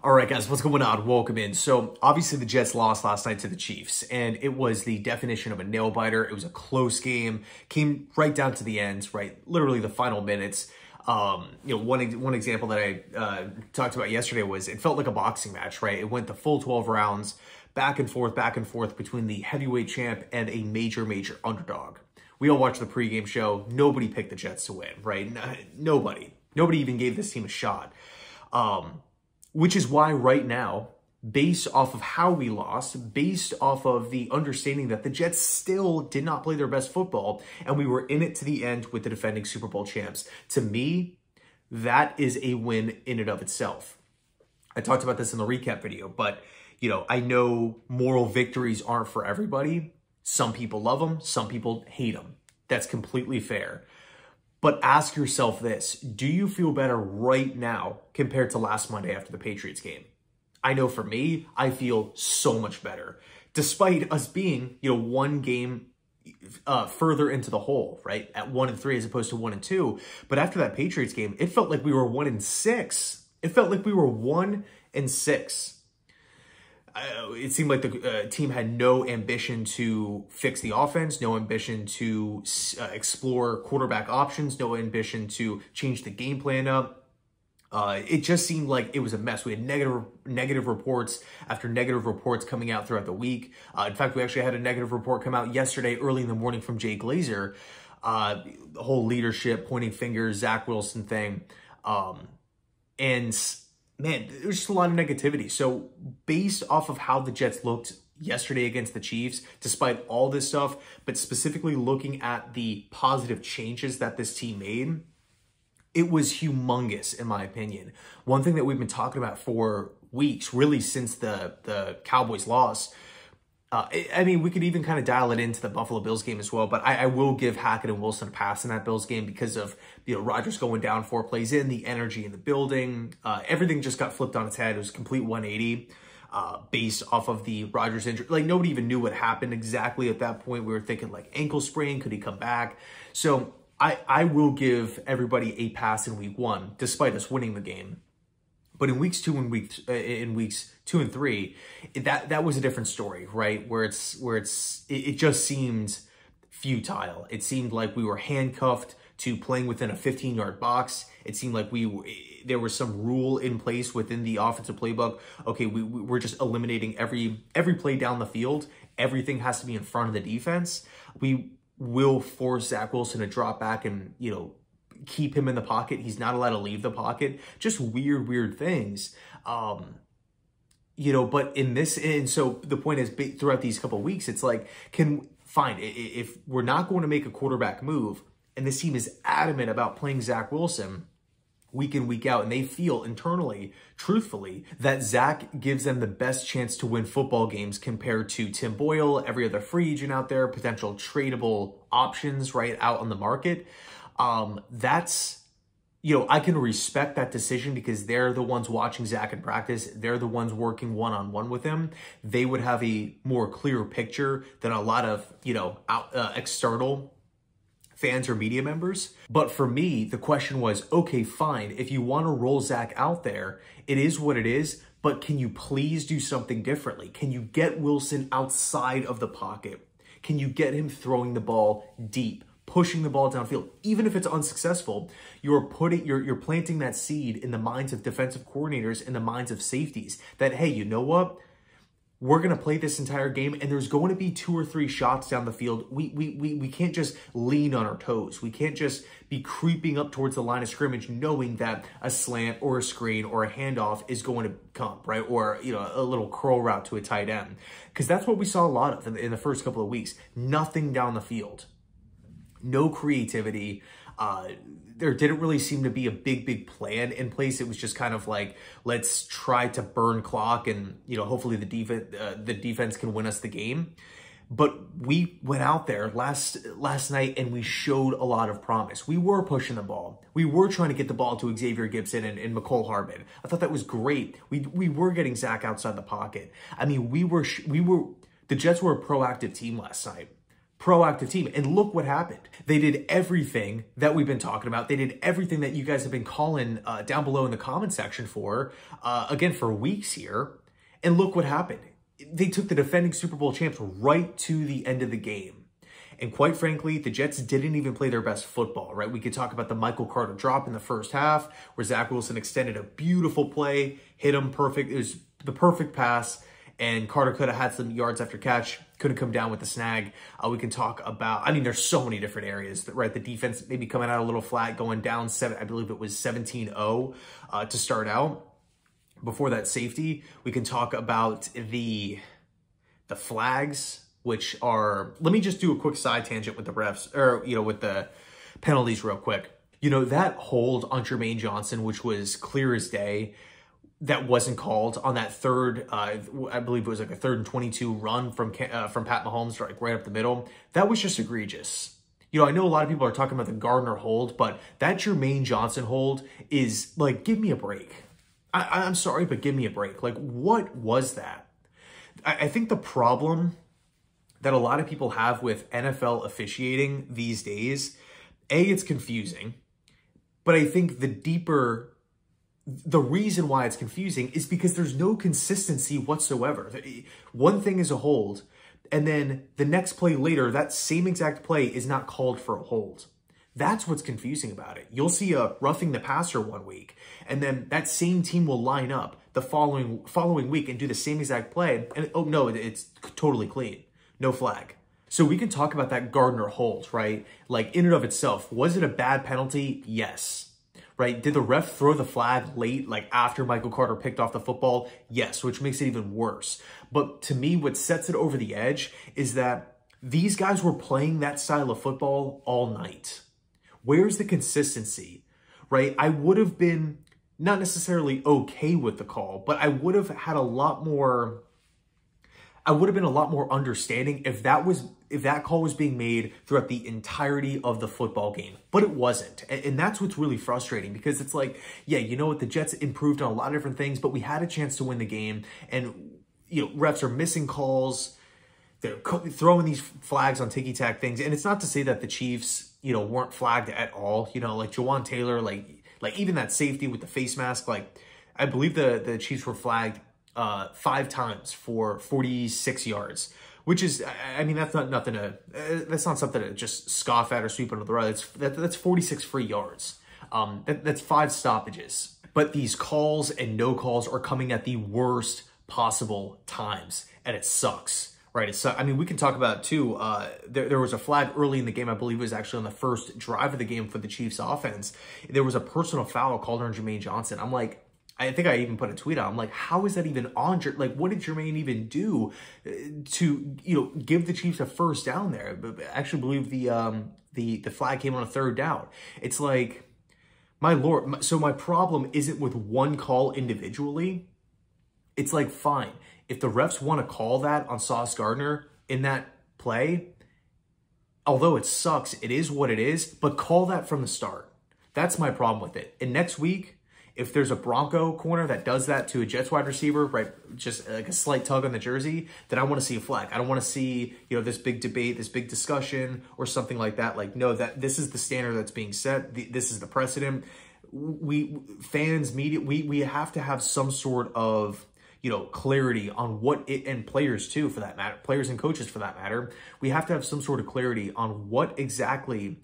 All right, guys, what's going on? Welcome in. So, obviously, the Jets lost last night to the Chiefs, and it was the definition of a nail-biter. It was a close game, came right down to the end, right? Literally the final minutes. One example that I talked about yesterday was it felt like a boxing match, right? It went the full 12 rounds, back and forth between the heavyweight champ and a major underdog. We all watched the pregame show. Nobody picked the Jets to win, right? Nobody even gave this team a shot. Which is why right now, based off of how we lost, based off of the understanding that the Jets still did not play their best football, and we were in it to the end with the defending Super Bowl champs, to me, that is a win in and of itself. I talked about this in the recap video, but, I know moral victories aren't for everybody. Some people love them, some people hate them. That's completely fair. But ask yourself this, do you feel better right now compared to last Monday after the Patriots game? I know for me, I feel so much better. Despite us being, one game further into the hole, right? At 1-3 as opposed to 1-2. But after that Patriots game, it felt like we were 1-6. It felt like we were 1-6. It seemed like the team had no ambition to fix the offense, no ambition to explore quarterback options, no ambition to change the game plan up. It just seemed like it was a mess. We had negative reports after negative reports coming out throughout the week. In fact, we actually had a negative report come out yesterday early in the morning from Jay Glazer. The whole leadership, pointing fingers, Zach Wilson thing. Man, there's just a lot of negativity. So based off of how the Jets looked yesterday against the Chiefs, despite all this stuff, but specifically looking at the positive changes that this team made, it was humongous in my opinion. One thing that we've been talking about for weeks, really since the Cowboys loss, we could even kind of dial it into the Buffalo Bills game as well, but I will give Hackett and Wilson a pass in that Bills game because of, Rodgers going down 4 plays in, the energy in the building, everything just got flipped on its head. It was a complete 180 based off of the Rodgers injury. Like, nobody even knew what happened exactly at that point. We were thinking, like, ankle sprain, could he come back? So I will give everybody a pass in week 1, despite us winning the game. But in weeks 2 and weeks 2 and 3, that was a different story, right? Where it just seemed futile. It seemed like we were handcuffed to playing within a 15-yard box. It seemed like there was some rule in place within the offensive playbook. Okay, we're just eliminating every play down the field. Everything has to be in front of the defense. We will force Zach Wilson to drop back and, keep him in the pocket. He's not allowed to leave the pocket. Just weird things. But in this, and so the point is, throughout these couple of weeks, it's like, if we're not going to make a quarterback move, and this team is adamant about playing Zach Wilson week in, week out, and they feel internally, truthfully, that Zach gives them the best chance to win football games compared to Tim Boyle, every other free agent out there, potential tradable options right out on the market. That's, I can respect that decision because they're the ones watching Zach in practice. They're the ones working one-on-one with him. They would have a more clear picture than a lot of, external fans or media members. But for me, the question was, okay, fine. If you want to roll Zach out there, it is what it is, but can you please do something differently? Can you get Wilson outside of the pocket? Can you get him throwing the ball deep, pushing the ball downfield? Even if it's unsuccessful, you're planting that seed in the minds of defensive coordinators, in the minds of safeties, that, hey, you know what? We're going to play this entire game, and there's going to be 2 or 3 shots down the field. We can't just lean on our toes. We can't just be creeping up towards the line of scrimmage knowing that a slant or a screen or a handoff is going to come, right? Or, a little curl route to a tight end. Because that's what we saw a lot of in the first couple of weeks. Nothing down the field. No creativity. There didn't really seem to be a big plan in place. It was just kind of like, let's try to burn clock and, hopefully the defense can win us the game. But we went out there last night and we showed a lot of promise. We were pushing the ball. We were trying to get the ball to Xavier Gibson and McCole Hardman. I thought that was great. We were getting Zach outside the pocket. I mean, the Jets were a proactive team last night. proactive team. And look what happened. They did everything that we've been talking about. They did everything that you guys have been calling down below in the comment section for, again, for weeks here. And look what happened. They took the defending Super Bowl champs right to the end of the game. And quite frankly, the Jets didn't even play their best football, right? We could talk about the Michael Carter drop in the first half where Zach Wilson extended a beautiful play, hit him perfect. It was the perfect pass, and Carter could have had some yards after catch, couldn't come down with the snag. We can talk about, I mean, there's so many different areas, right? The defense maybe coming out a little flat, going down I believe it was 17-0 to start out. Before that safety, we can talk about the flags, which are, let me just do a quick side tangent with the refs, or, with the penalties real quick. That hold on Jermaine Johnson, which was clear as day, that wasn't called on that third, I believe it was like a 3rd and 22 run from Pat Mahomes, like right up the middle. That was just egregious. I know a lot of people are talking about the Gardner hold, but that Jermaine Johnson hold is like, give me a break. I'm sorry, but give me a break. Like, what was that? I think the problem that a lot of people have with NFL officiating these days, it's confusing, but I think the reason why it's confusing is because there's no consistency whatsoever. One thing is a hold, and then the next play later, that same exact play is not called for a hold. That's what's confusing about it. You'll see a roughing the passer one week, and then that same team will line up the following week and do the same exact play, and oh no, it's totally clean. No flag. So we can talk about that Gardner hold, right? Like in and of itself, was it a bad penalty? Yes. Right? Did the ref throw the flag late, like after Michael Carter picked off the football? Yes, which makes it even worse. But to me, what sets it over the edge is that these guys were playing that style of football all night. Where's the consistency, right? I would have been not necessarily okay with the call, but I would have had a lot more... I would have been a lot more understanding if that call was being made throughout the entirety of the football game, but it wasn't. And that's what's really frustrating, because it's like, yeah, the Jets improved on a lot of different things, but we had a chance to win the game, and refs are missing calls. They're throwing these flags on ticky-tack things. And it's not to say that the Chiefs, weren't flagged at all. Like Jawan Taylor, like even that safety with the face mask, like I believe the Chiefs were flagged 5 times for 46 yards, which is, I mean, that's not something to just scoff at or sweep under the rug. That's 46 free yards. That's 5 stoppages. But these calls and no calls are coming at the worst possible times, and it sucks, right? I mean, we can talk about too. There was a flag early in the game. I believe it was actually on the first drive of the game for the Chiefs offense. There was a personal foul called on Jermaine Johnson. I'm like, I think I even put a tweet out. I'm like, how is that even on? Like, what did Jermaine even do to, give the Chiefs a first down there? I actually believe the flag came on a 3rd down. It's like, my Lord. So my problem isn't with one call individually. It's like, fine. If the refs want to call that on Sauce Gardner in that play, although it sucks, it is what it is, but call that from the start. That's my problem with it. And next week, if there's a Bronco corner that does that to a Jets wide receiver, right, just like a slight tug on the jersey, then I want to see a flag. I don't want to see, this big debate, this big discussion or something like that. Like, no, that this is the standard that's being set. This is the precedent. Fans, media, we have to have some sort of, clarity on what it, and players too, for that matter, players and coaches for that matter. We have to have some sort of clarity on what exactly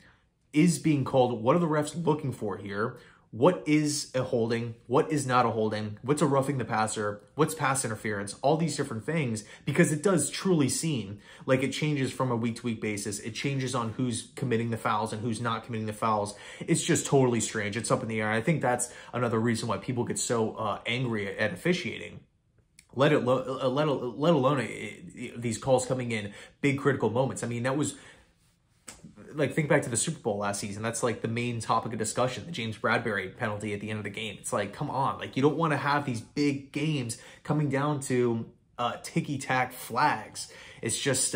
is being called. What are the refs looking for here? What is a holding? What is not a holding? What's a roughing the passer? What's pass interference? All these different things, because it does truly seem like it changes from a week-to-week basis. It changes on who's committing the fouls and who's not committing the fouls. It's just totally strange. It's up in the air. I think that's another reason why people get so angry at officiating. Let alone these calls coming in big critical moments. I mean, that was... Like, think back to the Super Bowl last season. That's like the main topic of discussion, the James Bradbury penalty at the end of the game. It's like, come on. Like, you don't want to have these big games coming down to ticky-tack flags. It's just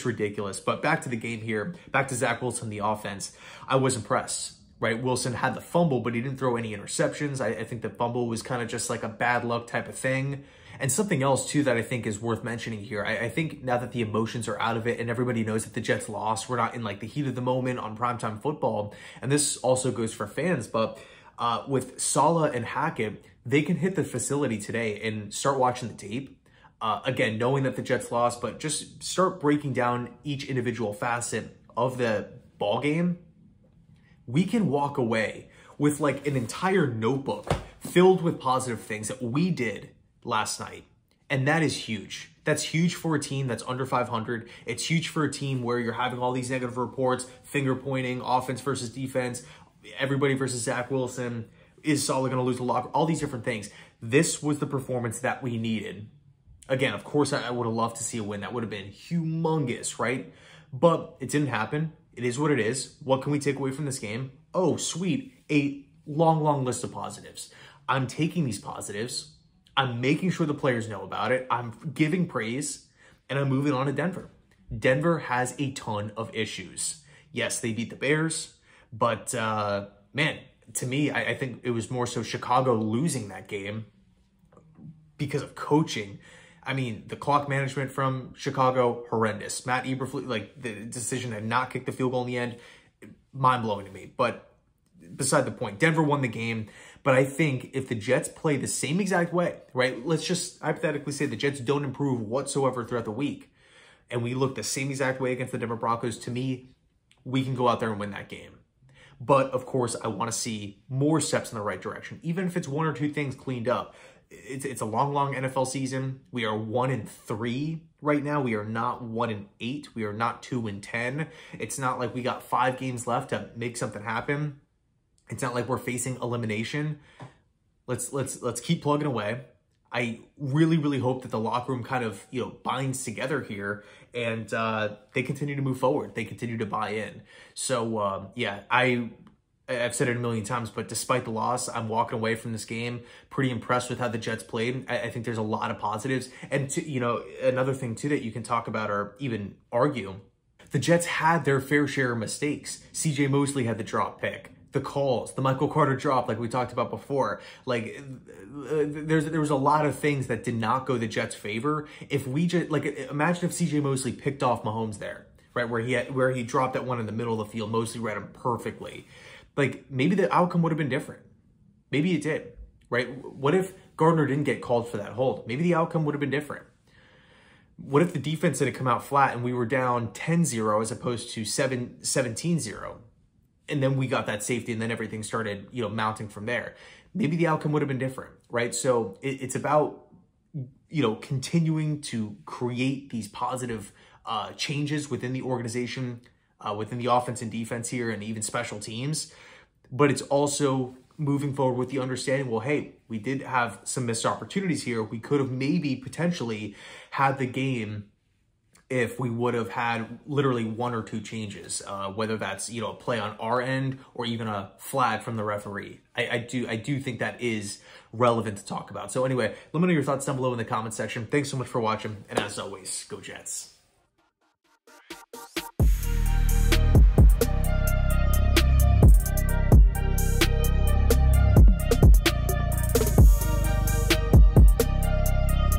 ridiculous. But back to the game here, back to Zach Wilson, the offense. I was impressed. right? Wilson had the fumble, but he didn't throw any interceptions. I think the fumble was kind of just like a bad luck type of thing. And something else, too, that I think is worth mentioning here. I think now that the emotions are out of it and everybody knows that the Jets lost, we're not in like the heat of the moment on primetime football. And this also goes for fans, but with Saleh and Hackett, they can hit the facility today and start watching the tape. Again, knowing that the Jets lost, but just start breaking down each individual facet of the ball game. We can walk away with like an entire notebook filled with positive things that we did last night. And that is huge. That's huge for a team that's under 500. It's huge for a team where you're having all these negative reports, finger pointing, offense versus defense, everybody versus Zach Wilson. Is Saleh going to lose the locker? All these different things. This was the performance that we needed. Again, of course, I would have loved to see a win. That would have been humongous, right? But it didn't happen. It is what it is. What can we take away from this game? Oh, sweet. A long, long list of positives. I'm taking these positives. I'm making sure the players know about it. I'm giving praise, and I'm moving on to Denver. Denver has a ton of issues. Yes, they beat the Bears, but man, to me, I think it was more so Chicago losing that game because of coaching. I mean, the clock management from Chicago, horrendous. Matt Eberflus, like the decision to not kick the field goal in the end, mind-blowing to me. But beside the point, Denver won the game. But I think if the Jets play the same exact way, right? Let's just hypothetically say the Jets don't improve whatsoever throughout the week, and we look the same exact way against the Denver Broncos, to me, we can go out there and win that game. But, of course, I want to see more steps in the right direction, even if it's one or two things cleaned up. It's a long, long NFL season. We are 1-3 right now. We are not 1-8. We are not 2-10. It's not like we got 5 games left to make something happen. It's not like we're facing elimination. Let's keep plugging away. I really, really hope that the locker room kind of, binds together here and they continue to move forward. They continue to buy in. So, yeah, I've said it a million times, but despite the loss, I'm walking away from this game pretty impressed with how the Jets played. I think there's a lot of positives. And, another thing, too, that you can talk about or even argue, the Jets had their fair share of mistakes. C.J. Mosley had the drop pick. The calls, the Michael Carter drop, like we talked about before. Like, there was a lot of things that did not go the Jets' favor. If we just, imagine if C.J. Mosley picked off Mahomes there, right, where he dropped that one in the middle of the field. Mosley read him perfectly. Like, maybe the outcome would have been different. Maybe it did, right? What if Gardner didn't get called for that hold? Maybe the outcome would have been different. What if the defense didn't come out flat and we were down 10-0 as opposed to 17-0? And then we got that safety and then everything started, mounting from there. Maybe the outcome would have been different, right? So it's about, continuing to create these positive changes within the organization, within the offense and defense here and even special teams. But it's also moving forward with the understanding, well, hey, we did have some missed opportunities here. We could have maybe potentially had the game if we would have had literally 1 or 2 changes, whether that's, a play on our end or even a flag from the referee. I do think that is relevant to talk about. So anyway, let me know your thoughts down below in the comment section. Thanks so much for watching. And as always, go Jets.